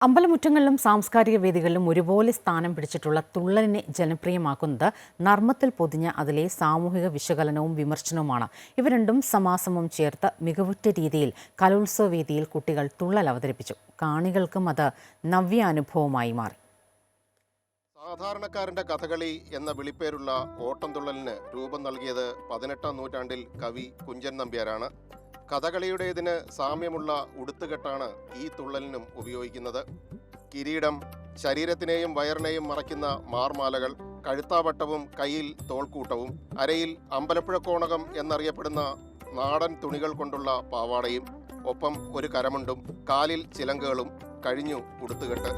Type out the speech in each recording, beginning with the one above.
അമ്പലമുറ്റങ്ങളിലും സാംസ്കാരിക വേദികളിലും ഒരുപോലെ സ്ഥാനം പിടിച്ചിട്ടുള്ള തുള്ളലിനെ ജനപ്രിയമാക്കുന്നത് നർമ്മത്തിൽ പൊതിഞ്ഞ അതിലെ സാമൂഹിക വിശകലനവും വിമർശനവുമാണ്. ഇവ രണ്ടും സമാസമം ചേർത്ത് മികവുറ്റ രീതിയിൽ കലോത്സവ വേദിയിൽ കുട്ടികൾ തുള്ളൽ അവതരിപ്പിച്ചു. കാണികൾക്കും അത് നവ്യാനുഭവമായി മാറി. സാധാരണക്കാരന്റെ കഥകളി എന്ന വിളിപ്പേരുള്ള ഓട്ടംതുള്ളലിന് രൂപം നൽകിയത് 18ാം നൂറ്റാണ്ടിൽ കവി കുഞ്ചൻ നമ്പ്യാരാണ്. കഥകളിയുടേതിന് സാമ്യമുള്ള ഉടുത്തുകെട്ടാണ് ഈ തുള്ളലിനും ഉപയോഗിക്കുന്നത്. കിരീടം, ശരീരത്തിനെയും വയറിനെയും മറയ്ക്കുന്ന മാർമാലകൾ, കഴുത്താവട്ടവും കയ്യിൽ തോൾക്കൂട്ടവും, അരയിൽ അമ്പലപ്പുഴക്കോണകം എന്നറിയപ്പെടുന്ന നാടൻ തുണികൾ കൊണ്ടുള്ള പാവാടയും, ഒപ്പം ഒരു കരമുണ്ടും, കാലിൽ ചിലങ്കകളും കഴിഞ്ഞു ഉടുത്തുകെട്ട്.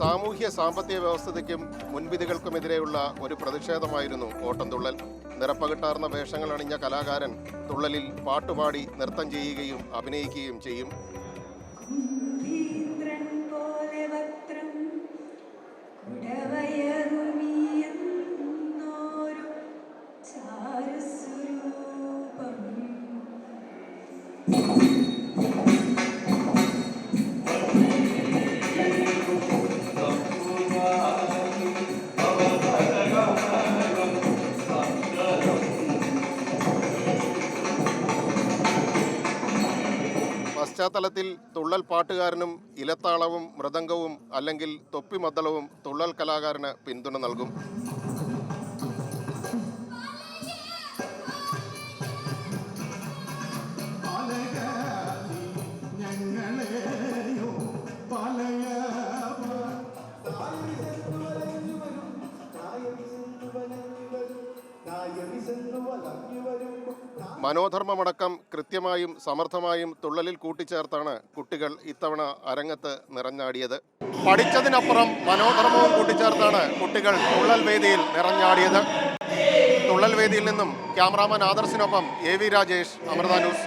സാമൂഹ്യ സാമ്പത്തിക വ്യവസ്ഥയ്ക്കും മുൻവിധികൾക്കുമെതിരെയുള്ള ഒരു പ്രതിഷേധമായിരുന്നു ഓട്ടംതുള്ളൽ. നിറപ്പകിട്ടാർന്ന വേഷങ്ങൾ അണിഞ്ഞ കലാകാരൻ തുള്ളലിൽ പാട്ടുപാടി നൃത്തം ചെയ്യുകയും അഭിനയിക്കുകയും ചെയ്യും. പശ്ചാത്തലത്തിൽ തുള്ളൽ പാട്ടുകാരനും ഇലത്താളവും മൃദംഗവും അല്ലെങ്കിൽ തൊപ്പിമദ്ദളവും തുള്ളൽ കലാകാരന് പിന്തുണ നൽകും. മനോധർമ്മമടക്കം കൃത്യമായും സമർത്ഥമായും തുള്ളലിൽ കൂട്ടിച്ചേർത്താണ് കുട്ടികൾ ഇത്തവണ അരങ്ങത്ത് നിറഞ്ഞാടിയത്. പഠിച്ചതിനപ്പുറം മനോധർമ്മവും കൂട്ടിച്ചേർത്താണ് കുട്ടികൾ തുള്ളൽ വേദിയിൽ നിറഞ്ഞാടിയത്. തുള്ളൽ വേദിയിൽ നിന്നും ക്യാമറാമാൻ ആദർശിനൊപ്പം AV രാജേഷ്, അമൃത ന്യൂസ്.